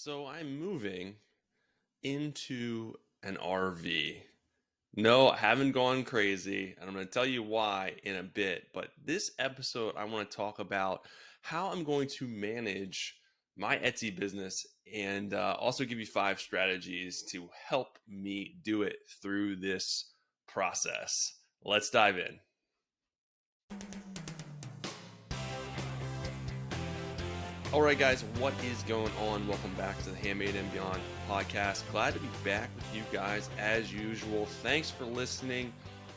So I'm moving into an RV. No, I haven't gone crazy, and I'm going to tell you why in a bit. But this episode, I want to talk about how I'm going to manage my Etsy business and also give you 5 strategies to help me do it through this process. Let's dive in. All right, guys, what is going on? Welcome back to the Handmade and Beyond podcast. Glad to be back with you guys as usual. Thanks for listening.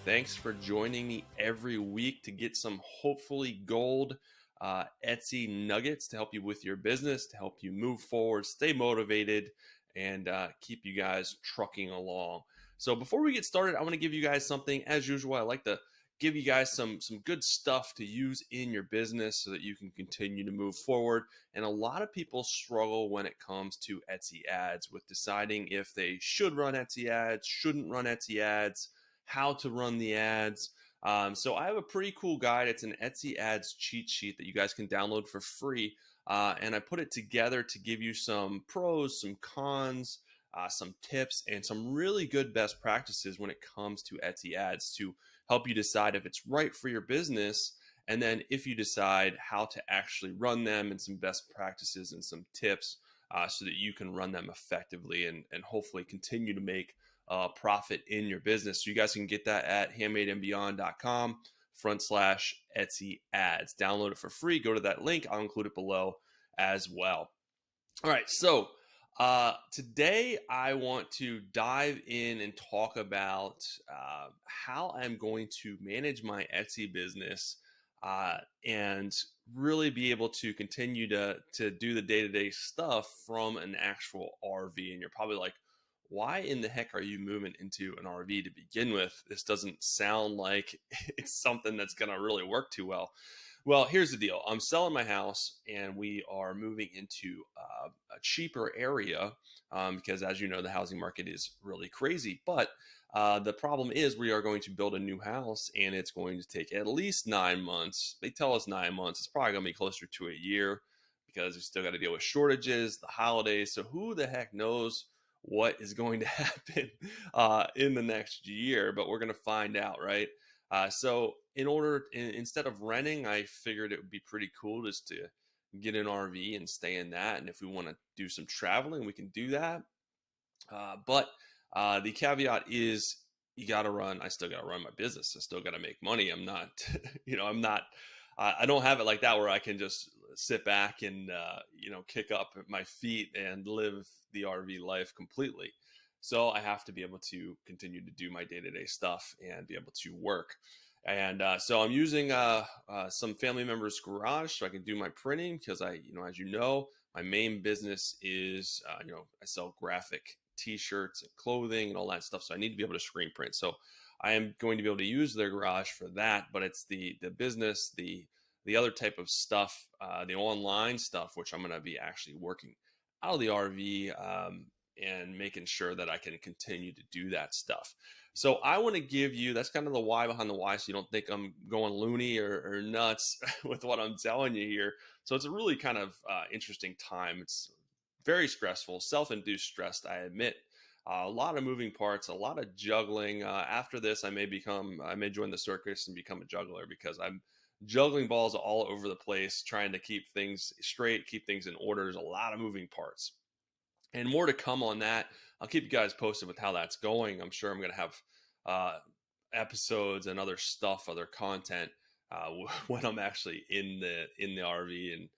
Thanks for joining me every week to get some hopefully gold Etsy nuggets to help you with your business, to help you move forward, stay motivated, and keep you guys trucking along. So before we get started, I want to give you guys something. As usual, I like to give you guys some good stuff to use in your business so that you can continue to move forward. And a lot of people struggle when it comes to Etsy ads with deciding if they should run Etsy ads, shouldn't run Etsy ads, how to run the ads. So I have a pretty cool guide. It's an Etsy ads cheat sheet that you guys can download for free. And I put it together to give you some pros, some cons, some tips, and some really good best practices when it comes to Etsy ads to help you decide if it's right for your business. And then if you decide how to actually run them and some best practices and some tips so that you can run them effectively and hopefully continue to make profit in your business. So you guys can get that at handmadeandbeyond.com/Etsy ads. Download it for free. Go to that link. I'll include it below as well. All right. So today I want to dive in and talk about how I'm going to manage my Etsy business and really be able to continue to do the day-to-day stuff from an actual RV. And you're probably like, why in the heck are you moving into an RV to begin with? This doesn't sound like it's something that's going to really work too well. Well, here's the deal. I'm selling my house and we are moving into a cheaper area because, as you know, the housing market is really crazy. But the problem is we are going to build a new house and it's going to take at least 9 months. They tell us 9 months. It's probably going to be closer to a year because we still got to deal with shortages, the holidays. So who the heck knows what is going to happen in the next year? But we're going to find out, right? So instead of renting, I figured it would be pretty cool just to get an RV and stay in that. And if we want to do some traveling, we can do that. But the caveat is I still got to run my business. I still got to make money. I'm not, I don't have it like that where I can just sit back and, kick up my feet and live the RV life completely. So I have to be able to continue to do my day-to-day stuff and be able to work. And so I'm using some family members' garage so I can do my printing because as you know, my main business is, I sell graphic T-shirts and clothing and all that stuff. So I need to be able to screen print. So I am going to be able to use their garage for that. But it's the business, the other type of stuff, the online stuff, which I'm going to be actually working out of the RV. And making sure that I can continue to do that stuff. So I want to give you, that's kind of the why behind the why, so you don't think I'm going loony or nuts with what I'm telling you here. So it's a really kind of interesting time. It's very stressful, self-induced stress, I admit. A lot of moving parts, a lot of juggling. After this, I may join the circus and become a juggler because I'm juggling balls all over the place, trying to keep things straight, keep things in order. There's a lot of moving parts. And more to come on that. I'll keep you guys posted with how that's going. I'm sure I'm going to have episodes and other stuff, other content when I'm actually in the RV and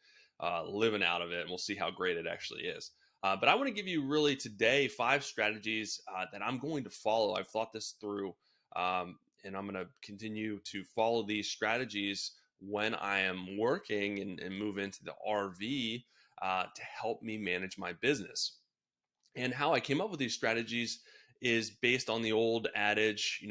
living out of it. And we'll see how great it actually is. But I want to give you really today 5 strategies that I'm going to follow. I've thought this through, and I'm going to continue to follow these strategies when I am working and move into the RV to help me manage my business. And how I came up with these strategies is based on the old adage,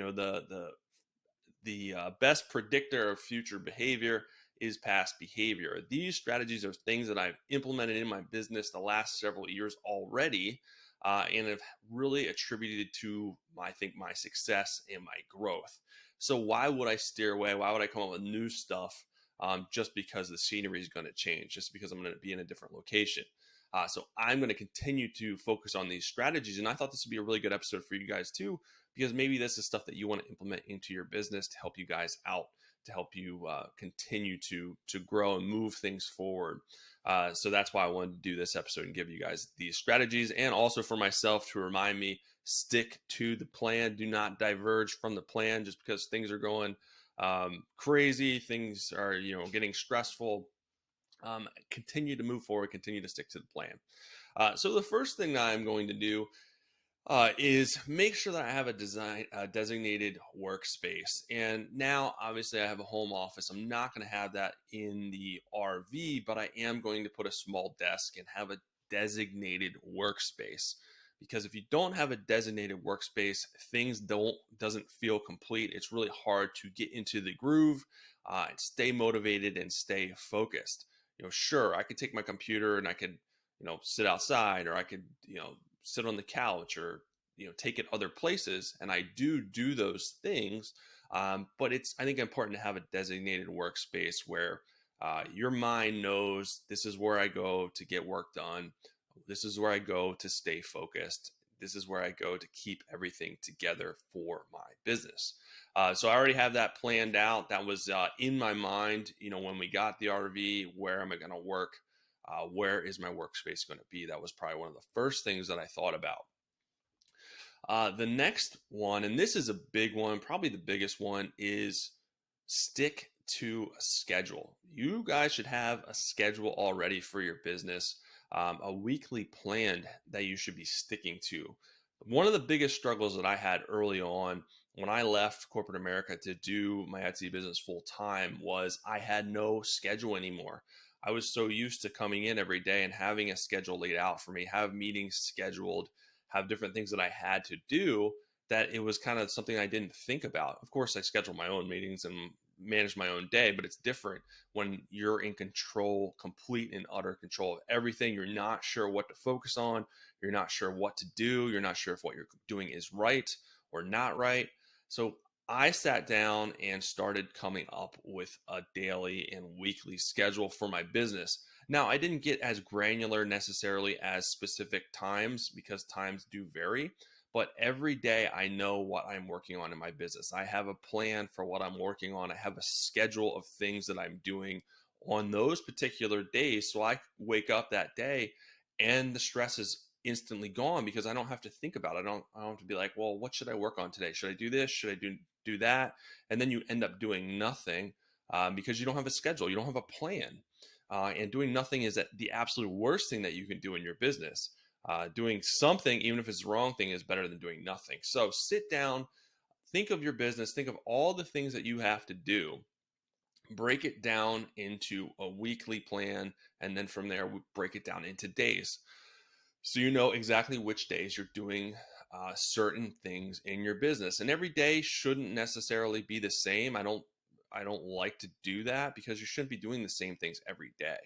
the best predictor of future behavior is past behavior. These strategies are things that I've implemented in my business the last several years already, and have really attributed to, I think, my success and my growth. So why would I steer away? Why would I come up with new stuff just because the scenery is going to change, just because I'm going to be in a different location? So I'm going to continue to focus on these strategies. And I thought this would be a really good episode for you guys too, because maybe this is stuff that you want to implement into your business to help you guys out, to help you continue to grow and move things forward. So that's why I wanted to do this episode and give you guys these strategies, and also for myself to remind me, stick to the plan. Do not diverge from the plan just because things are going crazy. Things are, getting stressful. Continue to move forward. Continue to stick to the plan. So the first thing that I'm going to do is make sure that I have a designated workspace. And now, obviously, I have a home office. I'm not going to have that in the RV, but I am going to put a small desk and have a designated workspace. Because if you don't have a designated workspace, things doesn't feel complete. It's really hard to get into the groove, and stay motivated and stay focused. Sure, I could take my computer and I could, sit outside, or I could, sit on the couch, or take it other places, and I do those things, but it's, I think, important to have a designated workspace where your mind knows, this is where I go to get work done, this is where I go to stay focused, this is where I go to keep everything together for my business. So I already have that planned out. That was in my mind, when we got the RV. Where am I going to work? Where is my workspace going to be? That was probably one of the first things that I thought about. The next one, and this is a big one, probably the biggest one, is stick to a schedule. You guys should have a schedule already for your business, a weekly plan that you should be sticking to. One of the biggest struggles that I had early on when I left corporate America to do my Etsy business full time was I had no schedule anymore. I was so used to coming in every day and having a schedule laid out for me, have meetings scheduled, have different things that I had to do, that it was kind of something I didn't think about. Of course, I schedule my own meetings and manage my own day, but it's different when you're in control, complete and utter control of everything. You're not sure what to focus on. You're not sure what to do. You're not sure if what you're doing is right or not right. So I sat down and started coming up with a daily and weekly schedule for my business. Now, I didn't get as granular necessarily as specific times, because times do vary, but every day I know what I'm working on in my business. I have a plan for what I'm working on. I have a schedule of things that I'm doing on those particular days. So I wake up that day and the stress is instantly gone, because I don't have to think about it. I don't have to be like, well, what should I work on today? Should I do this? Should I do that? And then you end up doing nothing, because you don't have a schedule. You don't have a plan. And doing nothing is the absolute worst thing that you can do in your business. Doing something, even if it's the wrong thing, is better than doing nothing. So sit down, think of your business, think of all the things that you have to do, break it down into a weekly plan, and then from there, we break it down into days. So you know exactly which days you're doing certain things in your business. And every day shouldn't necessarily be the same. I don't like to do that, because you shouldn't be doing the same things every day.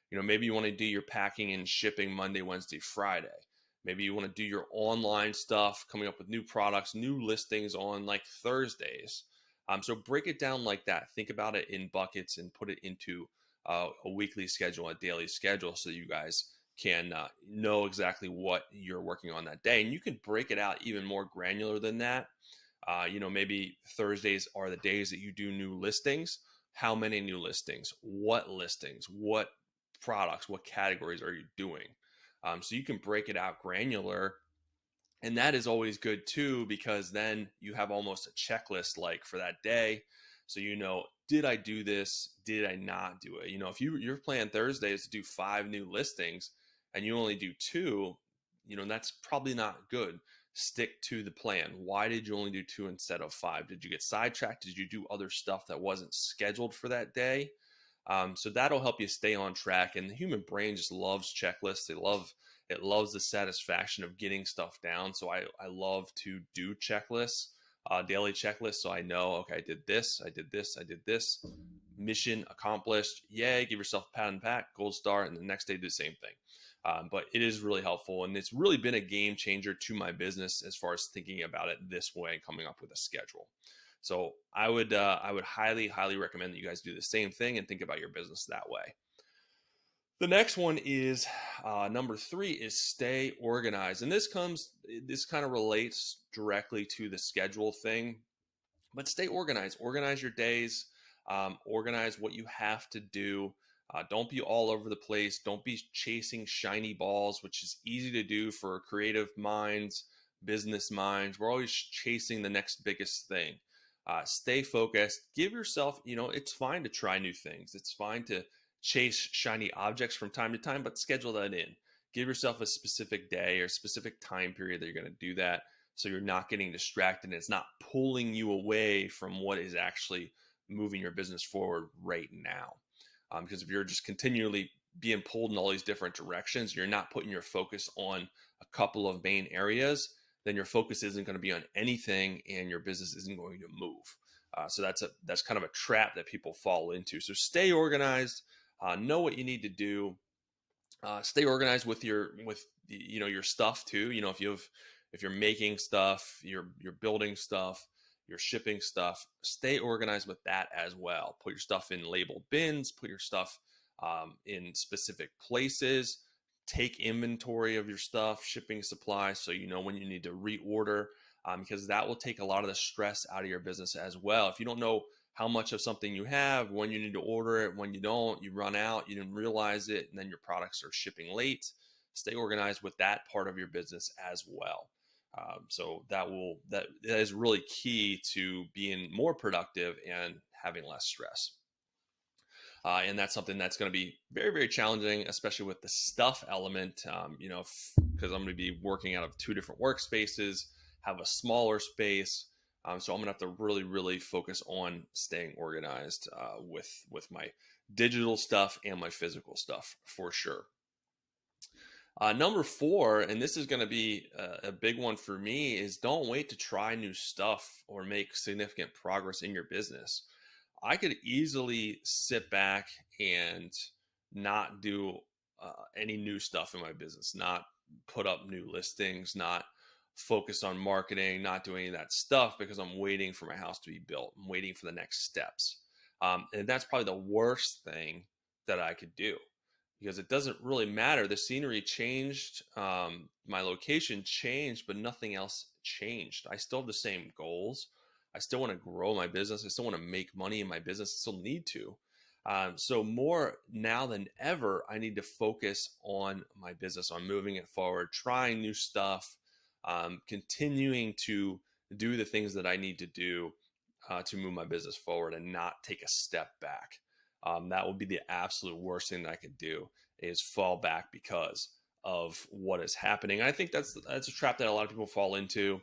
Maybe you want to do your packing and shipping Monday, Wednesday, Friday. Maybe you want to do your online stuff, coming up with new products, new listings on like Thursdays. So break it down like that. Think about it in buckets and put it into a weekly schedule, a daily schedule, so you guys can know exactly what you're working on that day. And you can break it out even more granular than that. Maybe Thursdays are the days that you do new listings. How many new listings? What listings? What products? What categories are you doing? So you can break it out granular. And that is always good too, because then you have almost a checklist like for that day. So did I do this? Did I not do it? If your plan Thursday is to do 5 new listings and you only do 2, that's probably not good. Stick to the plan. Why did you only do 2 instead of 5? Did you get sidetracked? Did you do other stuff that wasn't scheduled for that day? So that'll help you stay on track. And the human brain just loves checklists. It loves the satisfaction of getting stuff down. So I love to do checklists, daily checklists. So I know, okay, I did this, I did this, I did this. Mission accomplished. Yay, give yourself a pat on the back, gold star, and the next day do the same thing. But it is really helpful, and it's really been a game changer to my business as far as thinking about it this way and coming up with a schedule. So I would highly, highly recommend that you guys do the same thing and think about your business that way. The next one is number three is stay organized. And this kind of relates directly to the schedule thing, but stay organized. Organize your days, organize what you have to do. Don't be all over the place. Don't be chasing shiny balls, which is easy to do for creative minds, business minds. We're always chasing the next biggest thing. Stay focused. Give yourself, it's fine to try new things. It's fine to chase shiny objects from time to time, but schedule that in. Give yourself a specific day or specific time period that you're going to do that, so you're not getting distracted and it's not pulling you away from what is actually moving your business forward right now. Because if you're just continually being pulled in all these different directions, you're not putting your focus on a couple of main areas, then your focus isn't going to be on anything and your business isn't going to move. So that's kind of a trap that people fall into. So stay organized, know what you need to do, stay organized with your stuff too. If you're making stuff, you're building stuff, you're shipping stuff, stay organized with that as well. Put your stuff in labeled bins, put your stuff in specific places, take inventory of your stuff, shipping supplies, so you know when you need to reorder, because that will take a lot of the stress out of your business as well. If you don't know how much of something you have, when you need to order it, when you don't, you run out, you didn't realize it, and then your products are shipping late. Stay organized with that part of your business as well. So that is really key to being more productive and having less stress. And that's something that's going to be very, very challenging, especially with the stuff element. Because I'm going to be working out of two different workspaces, have a smaller space. So I'm going to have to really, really focus on staying organized with my digital stuff and my physical stuff for sure. Number four, and this is going to be a big one for me, is don't wait to try new stuff or make significant progress in your business. I could easily sit back and not do any new stuff in my business, not put up new listings, not focus on marketing, not do any of that stuff because I'm waiting for my house to be built. I'm waiting for the next steps. And that's probably the worst thing that I could do, because it doesn't really matter. The scenery changed, my location changed, but nothing else changed. I still have the same goals. I still want to grow my business. I still want to make money in my business. I still need to. So more now than ever, I need to focus on my business, on moving it forward, trying new stuff, continuing to do the things that I need to do to move my business forward and not take a step back. That would be the absolute worst thing that I could do, is fall back because of what is happening. And I think that's a trap that a lot of people fall into,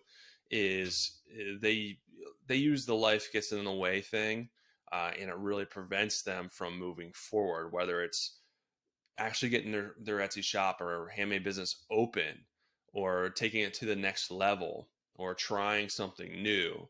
is they use the life gets in the way thing, and it really prevents them from moving forward, whether it's actually getting their Etsy shop or handmade business open, or taking it to the next level, or trying something new.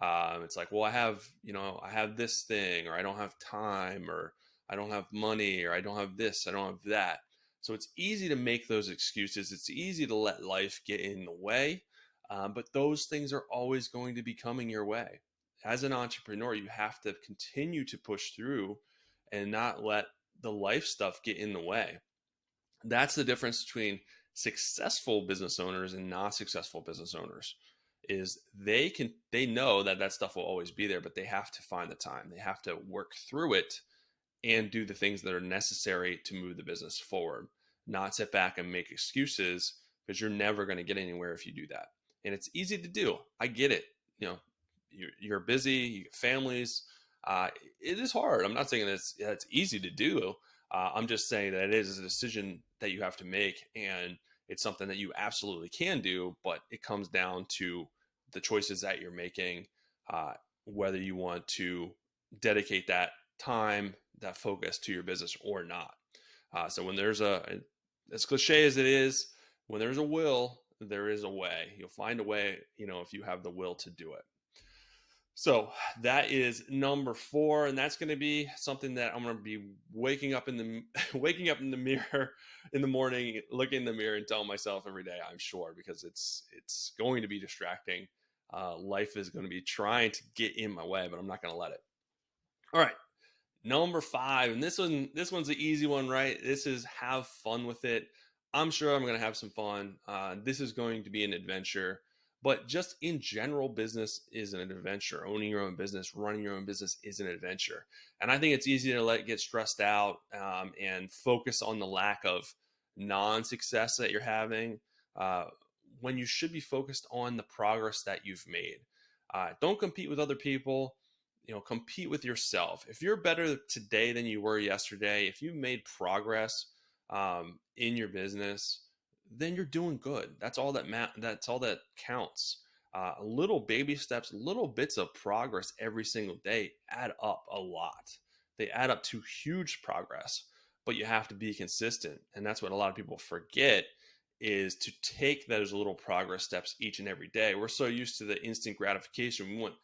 It's like, well, I have this thing, or I don't have time, or I don't have money, or I don't have this, I don't have that. So it's easy to make those excuses. It's easy to let life get in the way. But those things are always going to be coming your way. As an entrepreneur, you have to continue to push through and not let the life stuff get in the way. That's the difference between successful business owners and not successful business owners, is they know that stuff will always be there, but they have to find the time. They have to work through it and do the things that are necessary to move the business forward, not sit back and make excuses, because you're never going to get anywhere if you do that. And it's easy to do. I get it. You're busy, you get families. It is hard. I'm not saying that it's easy to do. I'm just saying that it is a decision that you have to make, and it's something that you absolutely can do, but it comes down to the choices that you're making, whether you want to dedicate that time, that focus to your business or not. So when there's as cliche as it is, when there's a will, there is a way. You'll find a way, if you have the will to do it. So that is number four, and that's going to be something that I'm going to be waking up in the mirror in the morning, looking in the mirror and telling myself every day, I'm sure, because it's going to be distracting. Life is going to be trying to get in my way, but I'm not going to let it. All right. Number five, and this one's the easy one, right? This is have fun with it. I'm sure I'm going to have some fun. This is going to be an adventure, but just in general, business is an adventure. Owning your own business, running your own business is an adventure, and I think it's easy to let get stressed out and focus on the lack of non-success that you're having uh, when you should be focused on the progress that you've made. Don't compete with other people, compete with yourself. If you're better today than you were yesterday, if you made progress in your business, then you're doing good. That's all that counts. Little baby steps, little bits of progress every single day add up a lot. They add up to huge progress, but you have to be consistent, and that's what a lot of people forget, is to take those little progress steps each and every day. We're so used to the instant gratification. We want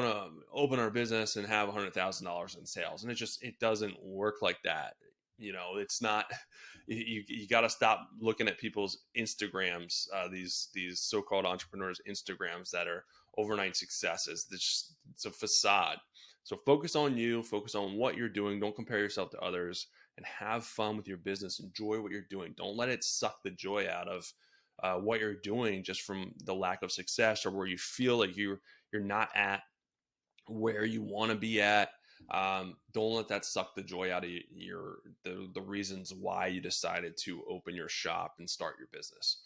to open our business and have $100,000 in sales, and it doesn't work like that. It's not. You got to stop looking at people's Instagrams, these so-called entrepreneurs Instagrams that are overnight successes. It's a facade. So focus on you, focus on what you're doing. Don't compare yourself to others, and have fun with your business. Enjoy what you're doing. Don't let it suck the joy out of what you're doing just from the lack of success, or where you feel like you're not at where you want to be at. Don't let that suck the joy out of the reasons why you decided to open your shop and start your business.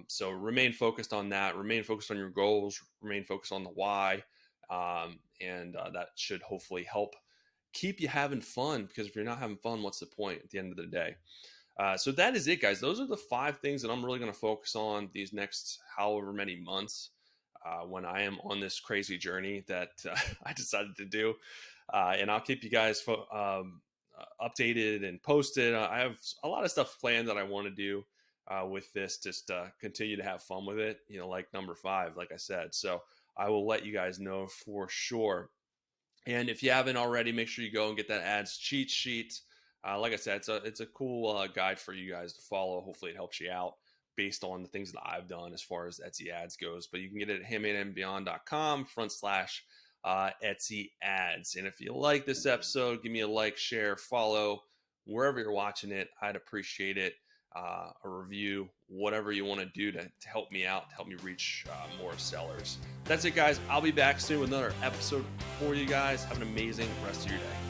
So remain focused on that. Remain focused on your goals. Remain focused on the why, and that should hopefully help keep you having fun. Because if you're not having fun, what's the point at the end of the day? So that is it, guys. Those are the 5 things that I'm really going to focus on these next however many months when I am on this crazy journey that I decided to do. And I'll keep you guys updated and posted. I have a lot of stuff planned that I want to do with this, just continue to have fun with it, like number 5, like I said. So I will let you guys know for sure. And if you haven't already, make sure you go and get that ads cheat sheet. Like I said, it's a cool guide for you guys to follow. Hopefully it helps you out based on the things that I've done as far as Etsy ads goes. But you can get it at handmadeandbeyond.com/Etsy ads. And if you like this episode, give me a like, share, follow, wherever you're watching it. I'd appreciate it. A review, whatever you want to do to help me out, to help me reach more sellers. That's it, guys. I'll be back soon with another episode for you guys. Have an amazing rest of your day.